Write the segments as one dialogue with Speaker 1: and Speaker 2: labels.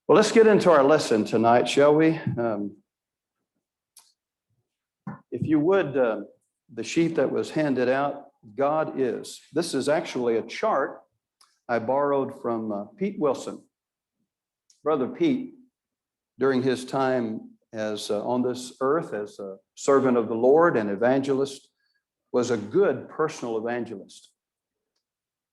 Speaker 1: Well, let's get into our lesson tonight, shall we? If you would, the sheet that was handed out, God is. This is actually a chart I borrowed from Pete Wilson. Brother Pete, during his time as on this earth as a servant of the Lord and evangelist, was a good personal evangelist.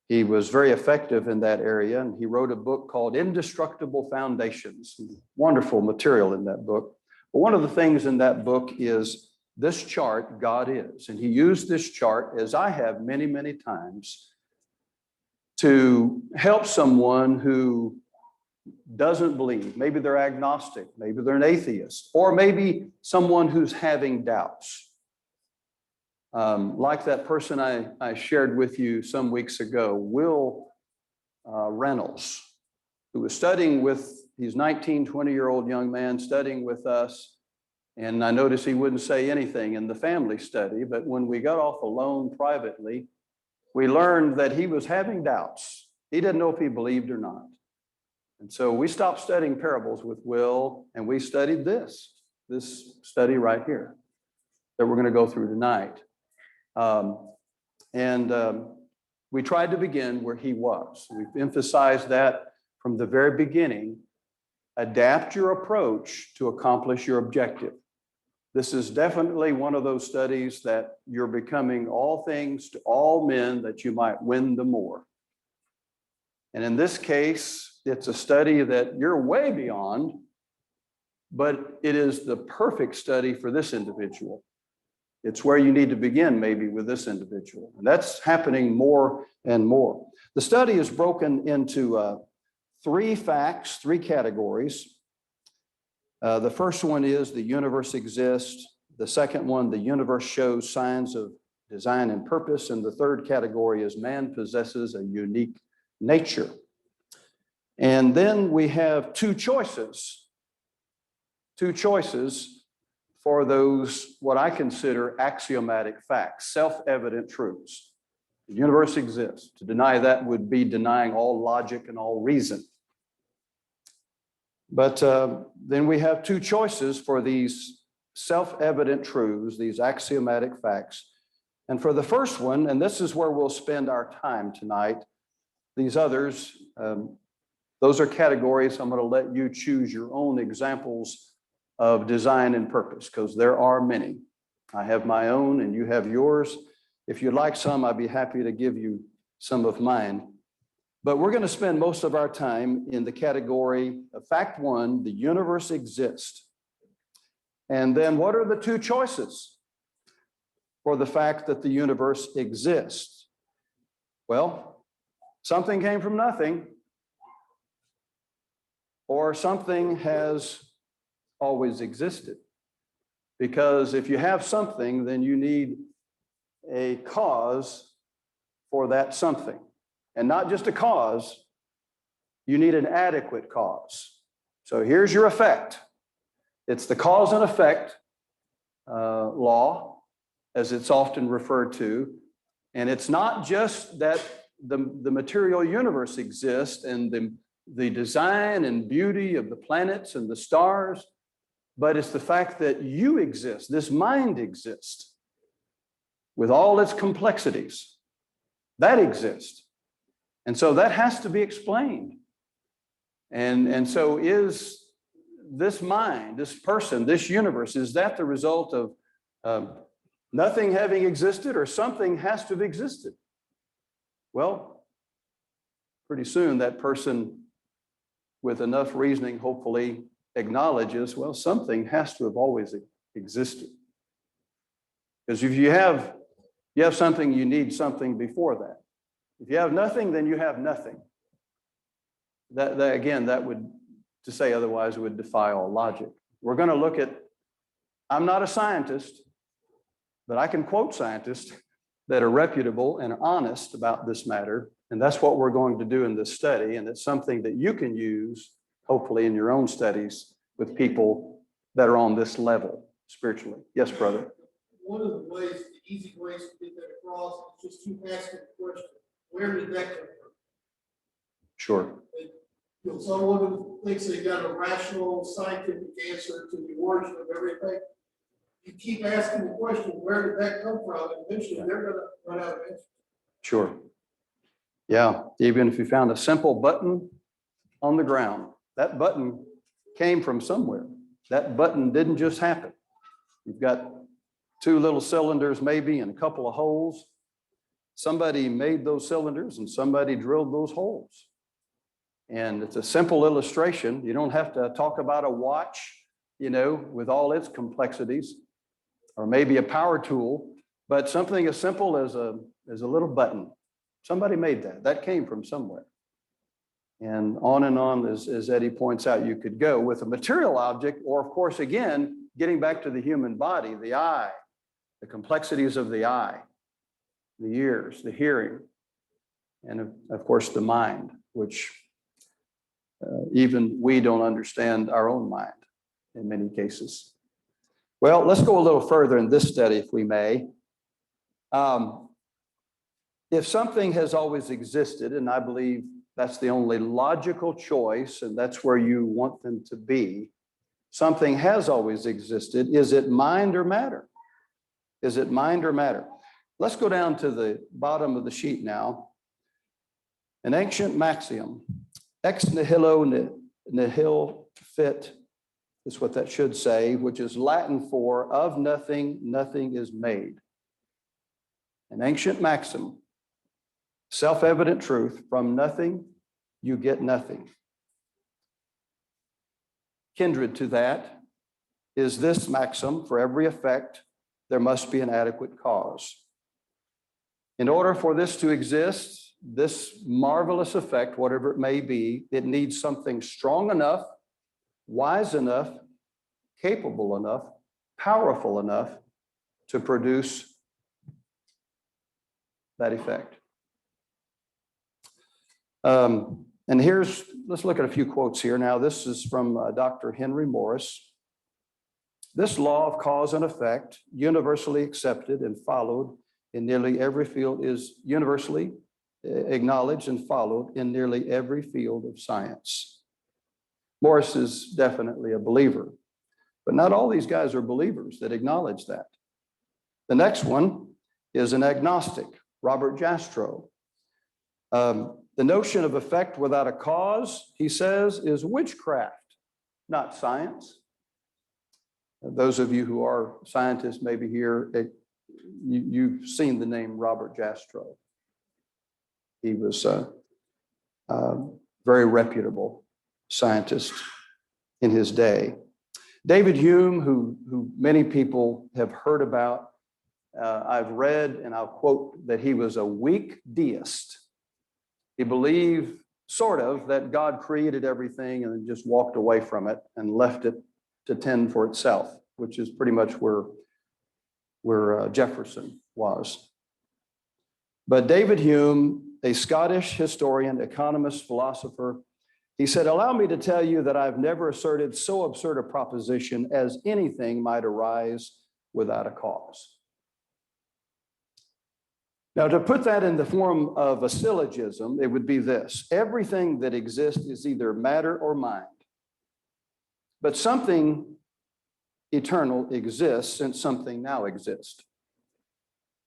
Speaker 1: He was very effective in that area, and he wrote a book called Indestructible Foundations. Wonderful material in that book. But one of the things in that book is this chart, God is. And he used this chart, as I have many, many times, to help someone who doesn't believe. Maybe they're agnostic, maybe they're an atheist, or maybe someone who's having doubts. Like that person I shared with you some weeks ago, Will Reynolds, who was studying with, he's 19, 20-year-old young man studying with us. And I noticed he wouldn't say anything in the family study, but when we got off alone privately, we learned that he was having doubts. He didn't know if he believed or not. And so we stopped studying parables with Will, and we studied this study right here that we're going to go through tonight. We tried to begin where he was. We've emphasized that from the very beginning. Adapt your approach to accomplish your objective. This is definitely one of those studies that you're becoming all things to all men that you might win the more. And in this case, it's a study that you're way beyond, but it is the perfect study for this individual. It's where you need to begin maybe with this individual. And that's happening more and more. The study is broken into three facts, three categories. The first one is the universe exists. The second one, the universe shows signs of design and purpose. And the third category is man possesses a unique nature. And then we have two choices for those, what I consider axiomatic facts, self-evident truths. The universe exists. To deny that would be denying all logic and all reason. But then we have two choices for these self-evident truths, these axiomatic facts. And for the first one, and this is where we'll spend our time tonight, these others, those are categories. I'm going to let you choose your own examples of design and purpose, because there are many. I have my own and you have yours. If you'd like some, I'd be happy to give you some of mine. But we're going to spend most of our time in the category of fact one, the universe exists. And then what are the two choices for the fact that the universe exists? Well, something came from nothing, or something has always existed. Because if you have something, then you need a cause for that something. And not just a cause, you need an adequate cause. So here's your effect. It's the cause and effect law, as it's often referred to. And it's not just that the material universe exists and the design and beauty of the planets and the stars, but it's the fact that you exist, this mind exists with all its complexities. That exists. And so that has to be explained. And so is this mind, this person, this universe, is that the result of nothing having existed, or something has to have existed? Well, pretty soon that person with enough reasoning hopefully acknowledges, well, something has to have always existed. Because if you have something, you need something before that. If you have nothing, then you have nothing. That again, that would, to say otherwise, would defy all logic. We're going to look at, I'm not a scientist, but I can quote scientists that are reputable and honest about this matter. And that's what we're going to do in this study. And it's something that you can use, hopefully, in your own studies with people that are on this level spiritually. Yes, brother.
Speaker 2: One of the ways, the easy ways to get that across is just to ask the question, where did that come from?
Speaker 1: Sure.
Speaker 2: Someone thinks they got a rational scientific answer to the origin of everything. You keep asking the question, where did that come from? And eventually they're gonna run out of answers.
Speaker 1: Sure. Yeah, even if you found a simple button on the ground, that button came from somewhere. That button didn't just happen. You've got two little cylinders maybe and a couple of holes. Somebody made those cylinders and somebody drilled those holes. And it's a simple illustration. You don't have to talk about a watch, with all its complexities, or maybe a power tool, but something as simple as a little button. Somebody made that. That came from somewhere. And on, as Eddie points out, you could go with a material object, or of course, again, getting back to the human body, the eye, the complexities of the eye, the ears, the hearing, and of course, the mind, which even we don't understand our own mind in many cases. Well, let's go a little further in this study, if we may. If something has always existed, and I believe that's the only logical choice, and that's where you want them to be, something has always existed. Is it mind or matter? Is it mind or matter? Let's go down to the bottom of the sheet now. An ancient maxim, ex nihilo nihil fit, is what that should say, which is Latin for of nothing, nothing is made. An ancient maxim, self-evident truth, from nothing, you get nothing. Kindred to that is this maxim: for every effect, there must be an adequate cause. In order for this to exist, this marvelous effect, whatever it may be, it needs something strong enough, wise enough, capable enough, powerful enough to produce that effect. And let's look at a few quotes here. Now, this is from Dr. Henry Morris. This law of cause and effect, universally accepted and followed in nearly every field, is universally acknowledged and followed in nearly every field of science. Morris is definitely a believer, but not all these guys are believers that acknowledge that. The next one is an agnostic, Robert Jastrow. The notion of effect without a cause, he says, is witchcraft, not science. Those of you who are scientists maybe here, you've seen the name Robert Jastrow. He was a very reputable scientist in his day. David Hume, who many people have heard about, I've read, and I'll quote, that he was a weak deist. He believed, sort of, that God created everything and then just walked away from it and left it to tend for itself, which is pretty much where Jefferson was. But David Hume, a Scottish historian, economist, philosopher, he said, "Allow me to tell you that I've never asserted so absurd a proposition as anything might arise without a cause." Now, to put that in the form of a syllogism, it would be this: everything that exists is either matter or mind. But something eternal exists since something now exists.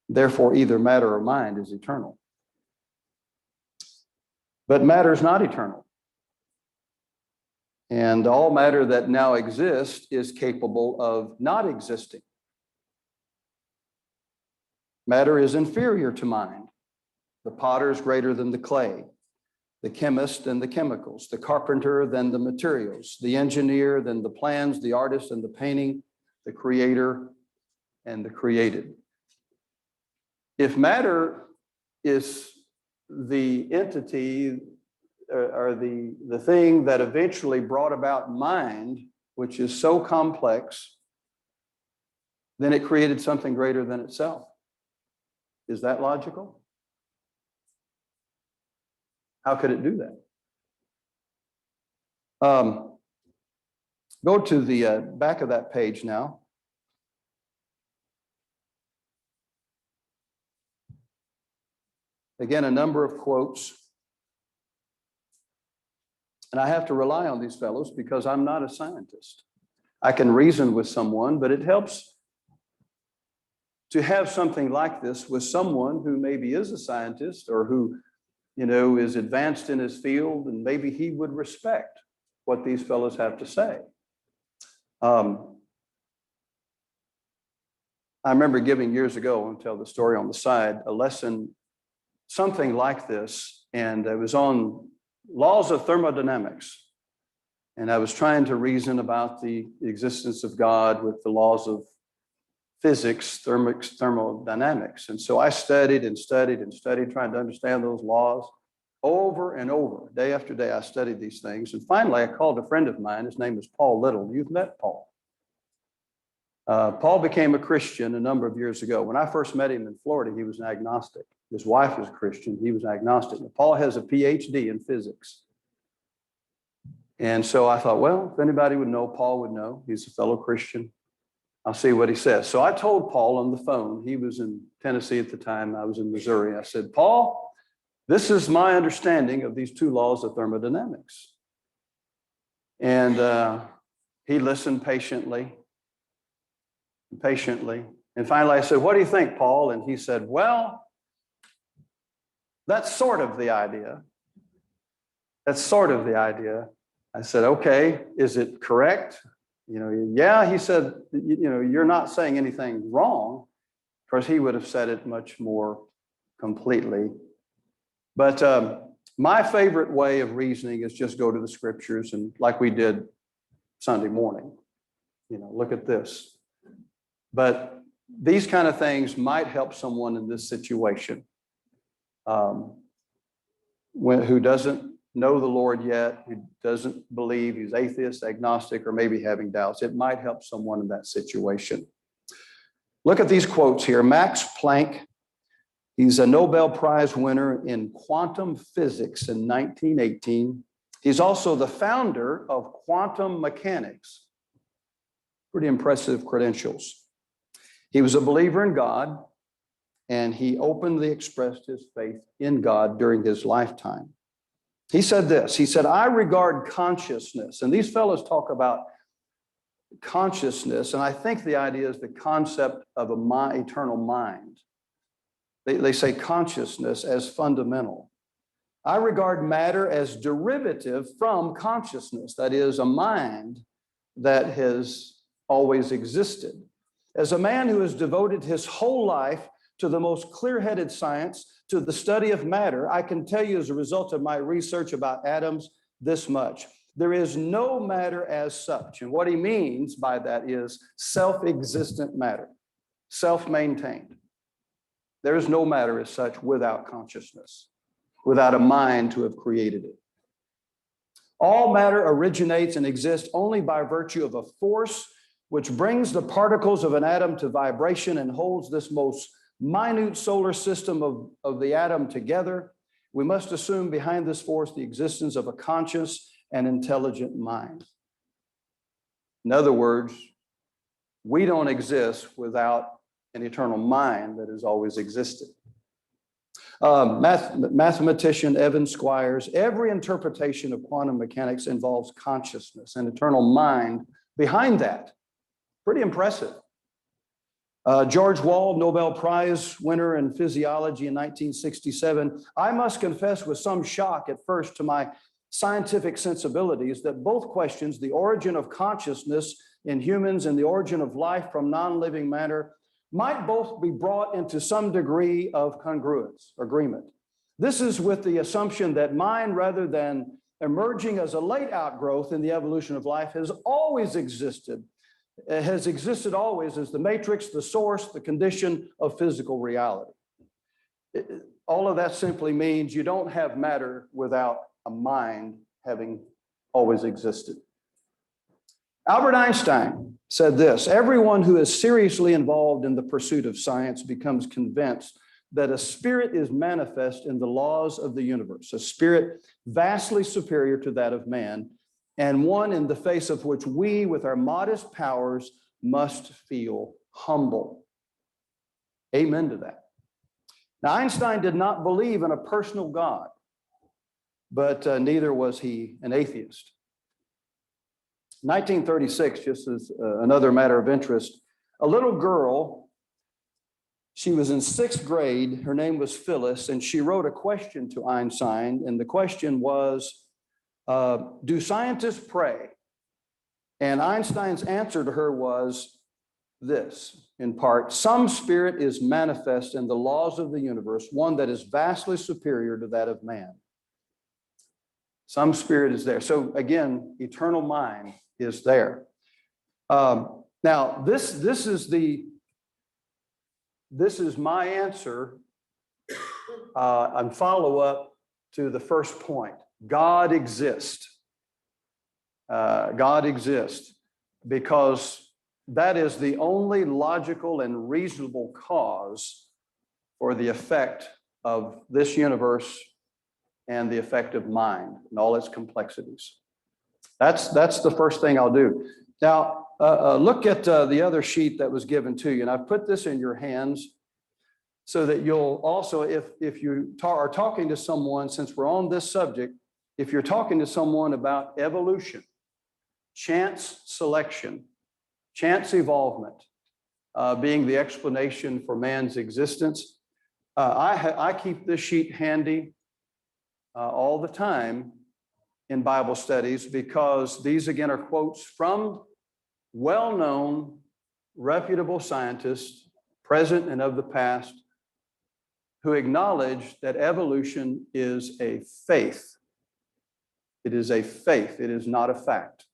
Speaker 1: Therefore, either matter or mind is eternal. But matter is not eternal. And all matter that now exists is capable of not existing. Matter is inferior to mind. The potter is greater than the clay, the chemist than the chemicals, the carpenter than the materials, the engineer than the plans, the artist and the painting, the creator and the created. If matter is the entity or the thing that eventually brought about mind, which is so complex, then it created something greater than itself. Is that logical? How could it do that? Go to the back of that page now. Again, a number of quotes. And I have to rely on these fellows because I'm not a scientist. I can reason with someone, but it helps to have something like this with someone who maybe is a scientist or who, is advanced in his field, and maybe he would respect what these fellows have to say. I remember giving years ago, I'll tell the story on the side, a lesson, something like this, and it was on laws of thermodynamics. And I was trying to reason about the existence of God with the laws of physics, thermodynamics. And so I studied and studied and studied, trying to understand those laws over and over. Day after day, I studied these things. And finally, I called a friend of mine. His name is Paul Little. You've met Paul. Paul became a Christian a number of years ago. When I first met him in Florida, he was an agnostic. His wife was a Christian. He was agnostic. Paul has a PhD in physics. And so I thought, well, if anybody would know, Paul would know. He's a fellow Christian. I'll see what he says. So I told Paul on the phone, he was in Tennessee at the time, I was in Missouri. I said, Paul, this is my understanding of these two laws of thermodynamics. And he listened patiently. And finally I said, what do you think, Paul? And he said, well, that's sort of the idea. I said, okay, is it correct? Yeah, he said, you're not saying anything wrong. Of course, he would have said it much more completely. But my favorite way of reasoning is just go to the scriptures, and like we did Sunday morning, look at this. But these kind of things might help someone in this situation who doesn't know the Lord yet, who doesn't believe, he's atheist, agnostic, or maybe having doubts. It might help someone in that situation. Look at these quotes here. Max Planck, he's a Nobel Prize winner in quantum physics in 1918. He's also the founder of quantum mechanics. Pretty impressive credentials. He was a believer in God, and he openly expressed his faith in God during his lifetime. He said this, he said, I regard consciousness, and these fellows talk about consciousness, and I think the idea is the concept of eternal mind. They say consciousness as fundamental. I regard matter as derivative from consciousness, that is, a mind that has always existed. As a man who has devoted his whole life to the most clear-headed science, to the study of matter, I can tell you as a result of my research about atoms this much. There is no matter as such. And what he means by that is self-existent matter, self-maintained. There is no matter as such without consciousness, without a mind to have created it. All matter originates and exists only by virtue of a force which brings the particles of an atom to vibration and holds this most minute solar system of the atom together. We must assume behind this force the existence of a conscious and intelligent mind. In other words, we don't exist without an eternal mind that has always existed. Mathematician Evan Squires, every interpretation of quantum mechanics involves consciousness, an eternal mind behind that. Pretty impressive. George Wald, Nobel Prize winner in physiology in 1967. I must confess with some shock at first to my scientific sensibilities that both questions, the origin of consciousness in humans and the origin of life from non-living matter, might both be brought into some degree of congruence, agreement. This is with the assumption that mind, rather than emerging as a late outgrowth in the evolution of life, has always existed. It has existed always as the matrix, the source, the condition of physical reality. All of that simply means you don't have matter without a mind having always existed. Albert Einstein said this, everyone who is seriously involved in the pursuit of science becomes convinced that a spirit is manifest in the laws of the universe, a spirit vastly superior to that of man, and one in the face of which we, with our modest powers, must feel humble. Amen to that. Now, Einstein did not believe in a personal God. but neither was he an atheist. 1936, just as another matter of interest, a little girl, she was in 6th grade, her name was Phyllis, and she wrote a question to Einstein, and the question was, do scientists pray? And Einstein's answer to her was this, in part: some spirit is manifest in the laws of the universe, one that is vastly superior to that of man. Some spirit is there. So again, eternal mind is there. Now, this is my answer and follow up to the first point. God exists. God exists because that is the only logical and reasonable cause for the effect of this universe and the effect of mind and all its complexities. That's the first thing I'll do. Now, look at the other sheet that was given to you, and I've put this in your hands so that you'll also, if you are talking to someone, since we're on this subject, if you're talking to someone about evolution, chance selection, chance evolvement, being the explanation for man's existence, I keep this sheet handy all the time in Bible studies, because these again are quotes from well-known, reputable scientists, present and of the past, who acknowledge that evolution is a faith. It is a faith. It is not a fact.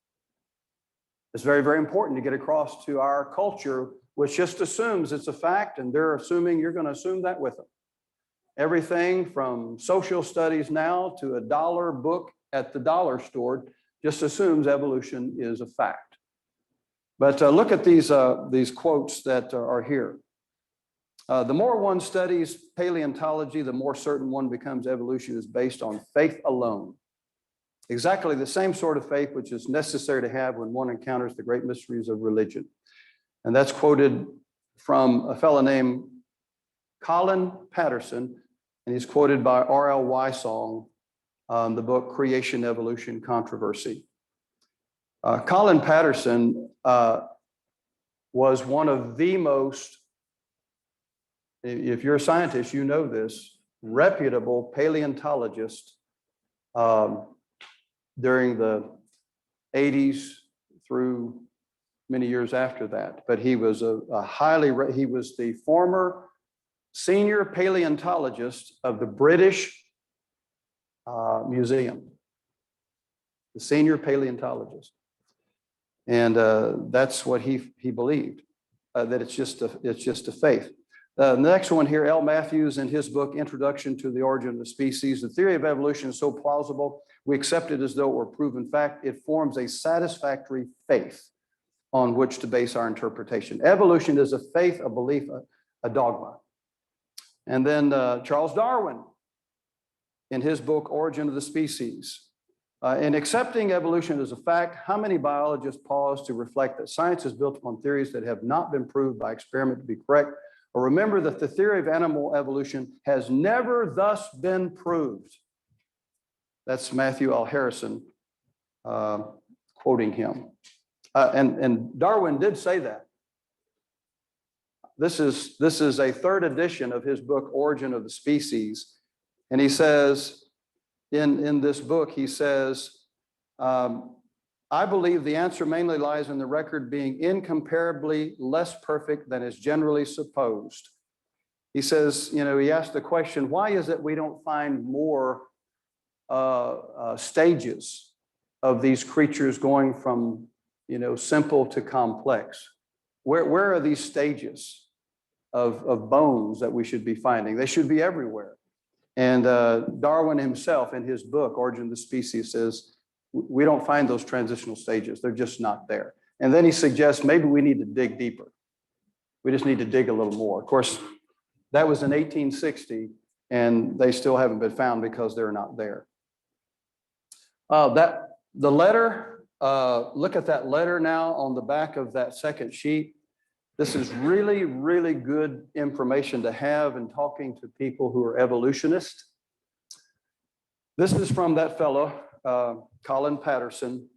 Speaker 1: It's very, very important to get across to our culture, which just assumes it's a fact, and they're assuming you're going to assume that with them. Everything from social studies now to a dollar book at the dollar store just assumes evolution is a fact. But look at these quotes that are here. The more one studies paleontology, the more certain one becomes evolution is based on faith alone. Exactly the same sort of faith which is necessary to have when one encounters the great mysteries of religion. And that's quoted from a fellow named Colin Patterson, and he's quoted by R.L. Wysong, the book Creation, Evolution, Controversy. Colin Patterson was one of the most, if you're a scientist, you know this, reputable paleontologist during the 80s through many years after that. But he was he was the former senior paleontologist of the British Museum, the senior paleontologist. And that's what he believed, that it's just a faith. The next one here, L. Matthews, in his book, Introduction to the Origin of the Species, the theory of evolution is so plausible, we accept it as though it were proven fact. It forms a satisfactory faith on which to base our interpretation. Evolution is a faith, a belief, a dogma. And then Charles Darwin, in his book, Origin of the Species. In accepting evolution as a fact, how many biologists pause to reflect that science is built upon theories that have not been proved by experiment to be correct? Or remember that the theory of animal evolution has never thus been proved. That's Matthew L. Harrison quoting him. And Darwin did say that. This is a third edition of his book, Origin of the Species. And he says, in this book, he says, I believe the answer mainly lies in the record being incomparably less perfect than is generally supposed. He says, he asked the question, why is it we don't find more stages of these creatures going from, simple to complex? Where are these stages of bones that we should be finding? They should be everywhere. And Darwin himself, in his book, Origin of the Species, says, we don't find those transitional stages. They're just not there. And then he suggests maybe we need to dig deeper. We just need to dig a little more. Of course, that was in 1860, and they still haven't been found because they're not there. The letter, look at that letter now on the back of that second sheet. This is really, really good information to have in talking to people who are evolutionists. This is from that fellow, Colin Patterson.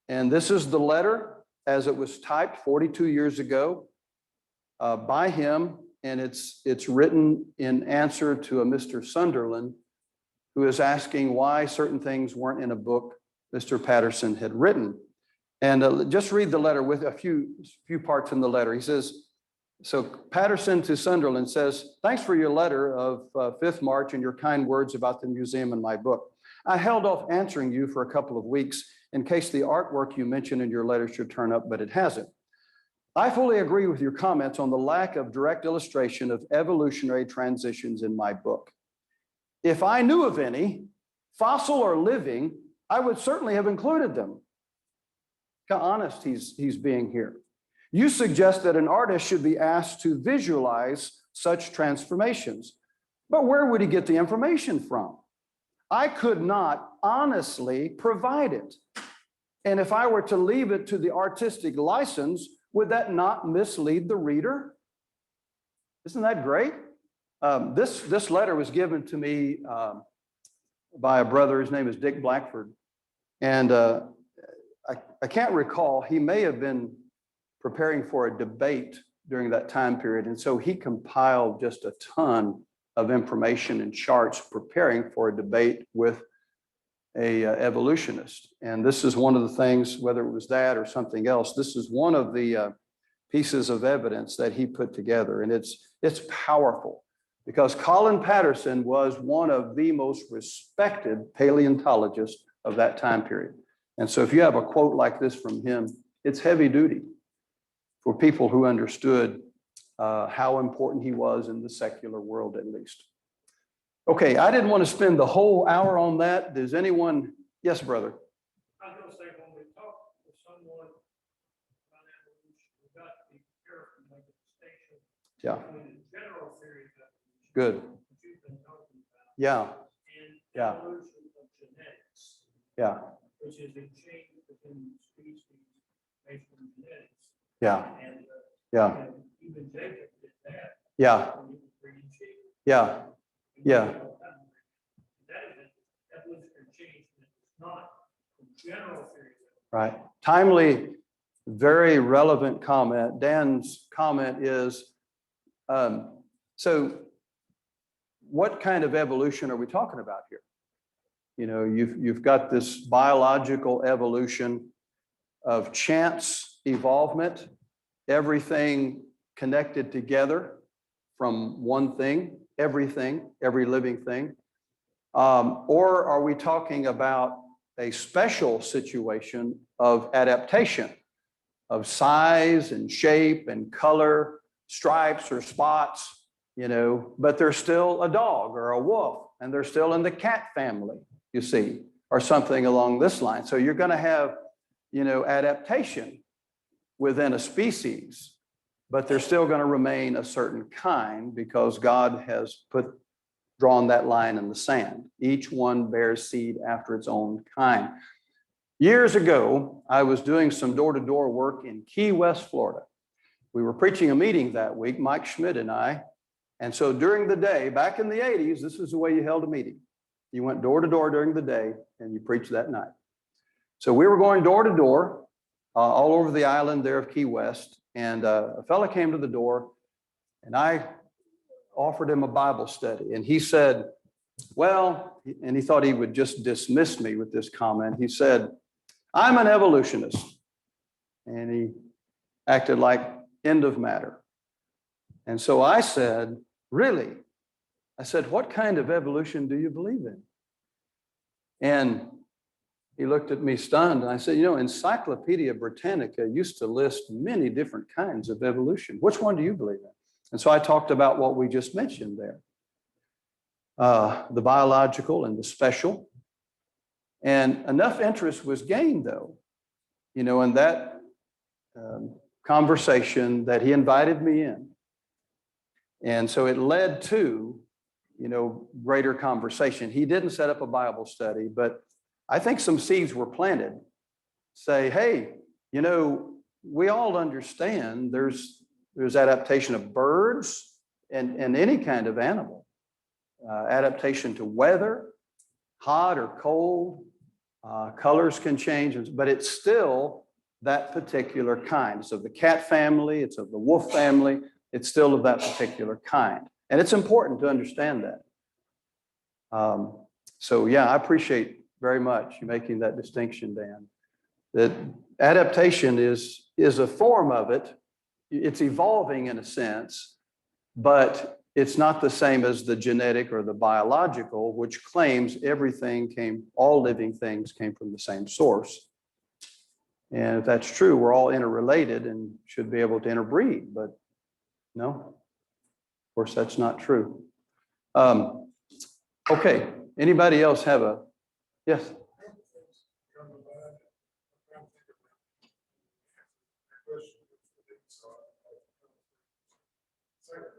Speaker 1: And this is the letter as it was typed 42 years ago by him. And it's written in answer to a Mr. Sunderland, who is asking why certain things weren't in a book Mr. Patterson had written. And just read the letter with a few parts in the letter. He says, so Patterson to Sunderland says, thanks for your letter of 5th March and your kind words about the museum and my book. I held off answering you for a couple of weeks in case the artwork you mentioned in your letter should turn up, but it hasn't. I fully agree with your comments on the lack of direct illustration of evolutionary transitions in my book. If I knew of any, fossil or living, I would certainly have included them. How honest he's being here. You suggest that an artist should be asked to visualize such transformations. But where would he get the information from? I could not honestly provide it. And if I were to leave it to the artistic license, would that not mislead the reader? Isn't that great? This letter was given to me by a brother. His name is Dick Blackford. And I can't recall, he may have been preparing for a debate during that time period. And so he compiled just a ton of information and charts preparing for a debate with a evolutionist. And this is one of the things, whether it was that or something else, this is one of the pieces of evidence that he put together. And it's powerful because Colin Patterson was one of the most respected paleontologists of that time period. And so if you have a quote like this from him, it's heavy duty for people who understood how important he was in the secular world, at least. Okay, I didn't want to spend the whole hour on that. Does anyone? Yes, brother.
Speaker 3: I was going to say, when we talk to someone about evolution, we've got to be careful to make a distinction between the general theory of evolution,
Speaker 1: Good.
Speaker 3: which you've been talking about,
Speaker 1: Yeah.
Speaker 3: and
Speaker 1: Yeah.
Speaker 3: evolution of genetics,
Speaker 1: Yeah.
Speaker 3: which is a change within species based on genetics.
Speaker 1: Yeah.
Speaker 3: And
Speaker 1: Yeah.
Speaker 3: even Jacob did that.
Speaker 1: Yeah.
Speaker 3: When he was breeding sheep.
Speaker 1: Yeah. Yeah.
Speaker 3: That is an evolutionary change, and it's not the general theory.
Speaker 1: Right. Timely, very relevant comment. Dan's comment is, so what kind of evolution are we talking about here? You know, you've got this biological evolution of chance evolvement, everything connected together from one thing, everything, every living thing. Or are we talking about a special situation of adaptation, of size and shape and color, stripes or spots, you know, but they're still a dog or a wolf, and they're still in the cat family, you see, or something along this line. So you're going to have, you know, adaptation within a species, but they're still going to remain a certain kind because God has drawn that line in the sand. Each one bears seed after its own kind. Years ago, I was doing some door-to-door work in Key West, Florida. We were preaching a meeting that week, Mike Schmidt and I. And so during the day, back in the 80s, this is the way you held a meeting. You went door to door during the day and you preached that night. So we were going door to door all over the island there of Key West. And a fella came to the door and I offered him a Bible study. And he said, well, and he thought he would just dismiss me with this comment. He said, I'm an evolutionist. And he acted like end of matter. And so I said, really? I said, what kind of evolution do you believe in? And he looked at me stunned. And I said, you know, Encyclopedia Britannica used to list many different kinds of evolution. Which one do you believe in? And so I talked about what we just mentioned there. The biological and the special. And enough interest was gained, though, you know, in that conversation that he invited me in. And so it led to, you know, greater conversation. He didn't set up a Bible study, but I think some seeds were planted. Say, hey, you know, we all understand there's adaptation of birds and any kind of animal, adaptation to weather, hot or cold, colors can change, but it's still that particular kind. It's of the cat family, it's of the wolf family, it's still of that particular kind. And it's important to understand that. So yeah, I appreciate very much you making that distinction, Dan. That adaptation is a form of it. It's evolving in a sense, but it's not the same as the genetic or the biological, which claims all living things came from the same source. And if that's true, we're all interrelated and should be able to interbreed, but no, of course, that's not true. Okay, anybody else have a, yes?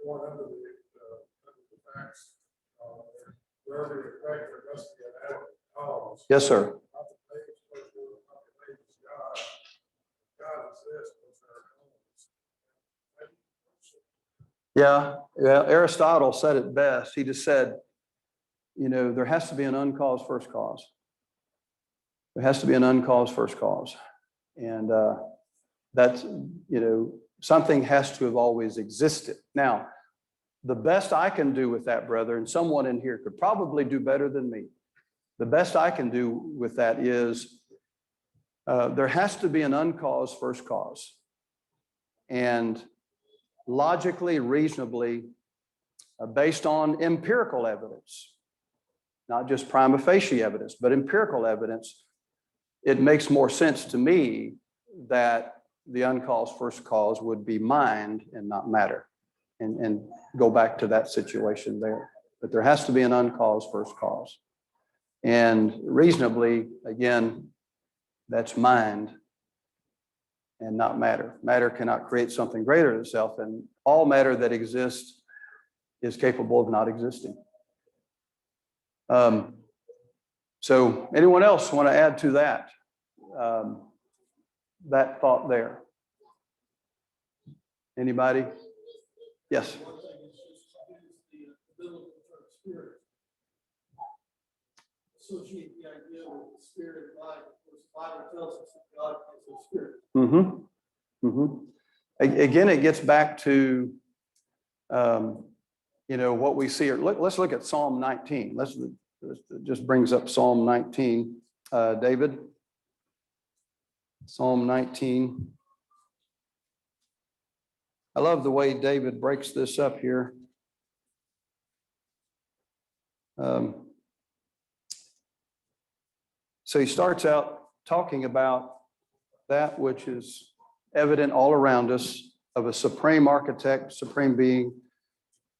Speaker 4: One under the facts, wherever you think there must be an added cause.
Speaker 1: Yes, sir.
Speaker 4: Not the page, but the page is God. God exists, but
Speaker 1: Yeah, Aristotle said it best. He just said, there has to be an uncaused first cause. There has to be an uncaused first cause. And that's, something has to have always existed. Now, the best I can do with that, brother, and someone in here could probably do better than me. The best I can do with that is there has to be an uncaused first cause. And logically, reasonably, based on empirical evidence, not just prima facie evidence, but empirical evidence, it makes more sense to me that the uncaused first cause would be mind and not matter, and go back to that situation there. But there has to be an uncaused first cause. And reasonably, again, that's mind and not matter. Matter cannot create something greater than itself, and all matter that exists is capable of not existing. So anyone else want to add to that? That thought there. Anybody? Yes.
Speaker 2: One thing is just to use the biblical term spirit. Associate the idea with the spirit of life. Of course, the Bible tells us that God is a spirit.
Speaker 1: Again, it gets back to what we see. Let's look at Psalm 19. It just brings up Psalm 19, David. Psalm 19. I love the way David breaks this up here. So he starts out talking about that which is evident all around us, of a supreme architect, supreme being.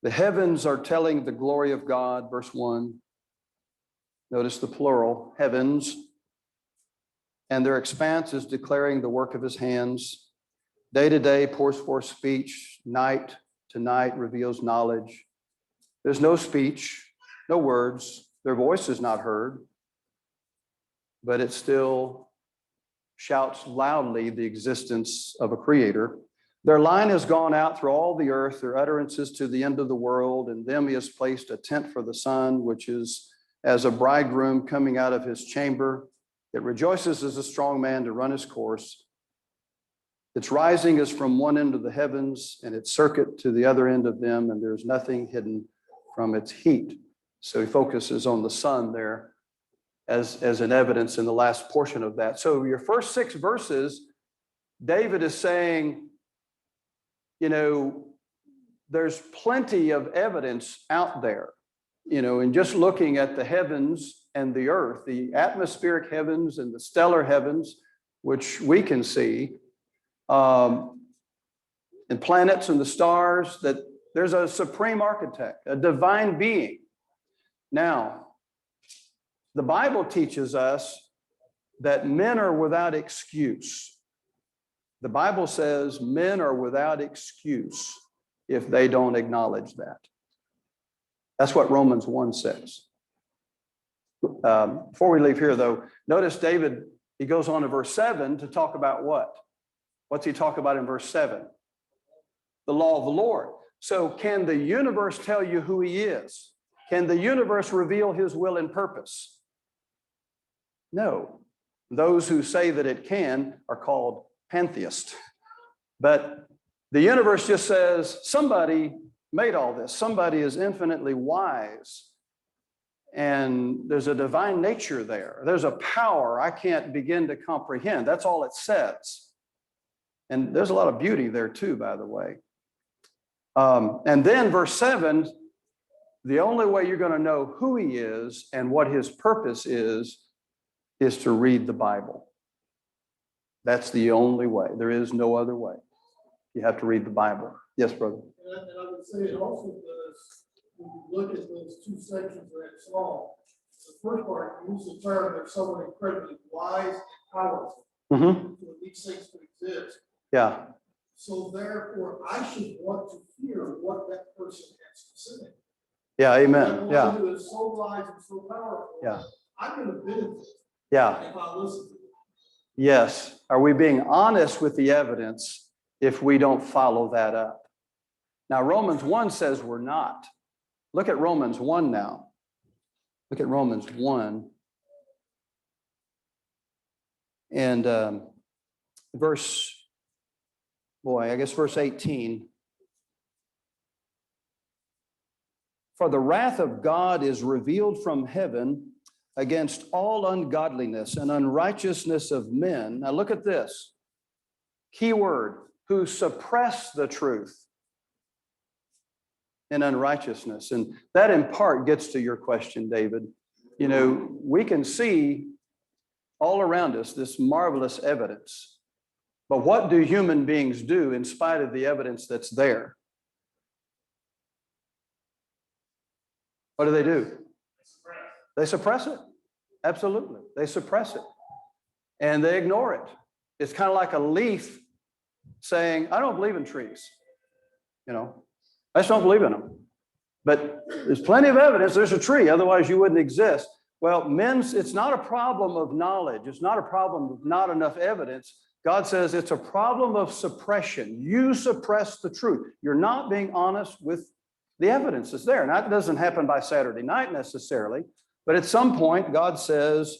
Speaker 1: The heavens are telling the glory of God, verse 1. Notice the plural, heavens. And their expanse is declaring the work of his hands. Day to day pours forth speech. Night to night reveals knowledge. There's no speech, no words. Their voice is not heard, but it still shouts loudly the existence of a creator. Their line has gone out through all the earth, their utterances to the end of the world. In them he has placed a tent for the sun, which is as a bridegroom coming out of his chamber. It rejoices as a strong man to run his course. Its rising is from one end of the heavens, and its circuit to the other end of them, and there's nothing hidden from its heat. So he focuses on the sun there as an evidence in the last portion of that. So your first 6 verses, David is saying, there's plenty of evidence out there, and just looking at the heavens and the earth, the atmospheric heavens and the stellar heavens, which we can see, and planets and the stars, that there's a supreme architect, a divine being. Now, the Bible teaches us that men are without excuse. The Bible says men are without excuse if they don't acknowledge that. That's what Romans 1 says. Before we leave here, though, notice David, he goes on to verse 7 to talk about what? What's he talk about in verse 7? The law of the Lord. So can the universe tell you who he is? Can the universe reveal his will and purpose? No. Those who say that it can are called pantheists. But the universe just says somebody made all this. Somebody is infinitely wise. And there's a divine nature there. There's a power I can't begin to comprehend. That's all it says. And there's a lot of beauty there too, by the way. And then verse 7, the only way you're going to know who he is and what his purpose is to read the Bible. That's the only way. There is no other way. You have to read the Bible. Yes, brother.
Speaker 2: And I would say it also does, when you look at those two sections of that psalm, the first part uses the term that someone incredibly wise and powerful
Speaker 1: Mm-hmm.
Speaker 2: for these things to exist.
Speaker 1: Yeah.
Speaker 2: So therefore, I should want to hear what that person has to say.
Speaker 1: Yeah. Amen.
Speaker 2: That one
Speaker 1: Yeah.
Speaker 2: who is so wise and so powerful.
Speaker 1: Yeah.
Speaker 2: I'm going to benefit
Speaker 1: Yeah.
Speaker 2: if I listen to it.
Speaker 1: Yes. Are we being honest with the evidence if we don't follow that up? Now, Romans 1 says we're not. Look at Romans 1 now. Look at Romans 1. And verse 18. For the wrath of God is revealed from heaven against all ungodliness and unrighteousness of men. Now look at this. Key word, who suppress the truth in unrighteousness. And that in part gets to your question, David. You know, we can see all around us this marvelous evidence. But what do human beings do in spite of the evidence that's there? What do? They suppress it. Absolutely. They suppress it. And they ignore it. It's kind of like a leaf saying, I don't believe in trees. You know, I just don't believe in them. But there's plenty of evidence there's a tree, otherwise you wouldn't exist. Well, it's not a problem of knowledge. It's not a problem of not enough evidence. God says it's a problem of suppression. You suppress the truth. You're not being honest with the evidence that's there. And that doesn't happen by Saturday night necessarily. But at some point, God says,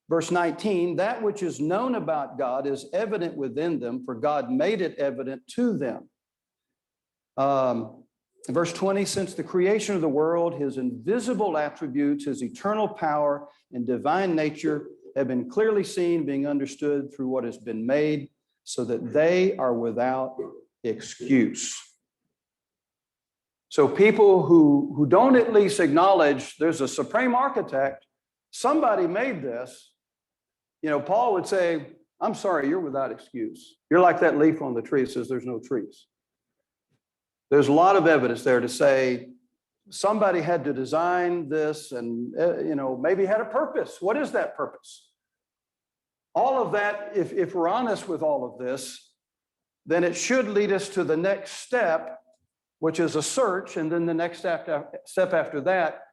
Speaker 1: verse 19, that which is known about God is evident within them, for God made it evident to them. Verse 20, since the creation of the world, his invisible attributes, his eternal power and divine nature have been clearly seen, being understood through what has been made, so that they are without excuse. So people who don't at least acknowledge there's a supreme architect, somebody made this, you know, Paul would say, I'm sorry, you're without excuse. You're like that leaf on the tree that says there's no trees. There's a lot of evidence there to say somebody had to design this and, you know, maybe had a purpose. What is that purpose? All of that, if we're honest with all of this, then it should lead us to the next step, which is a search. And then the next step after that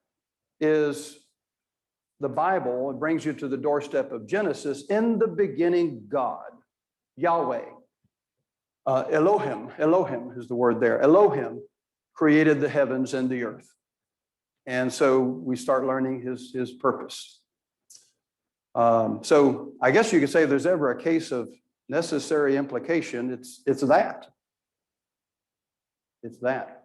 Speaker 1: is the Bible. It brings you to the doorstep of Genesis. In the beginning, God, Yahweh. Elohim is the word there. Elohim created the heavens and the earth. And so we start learning his purpose. So I guess you could say if there's ever a case of necessary implication, it's that. It's that.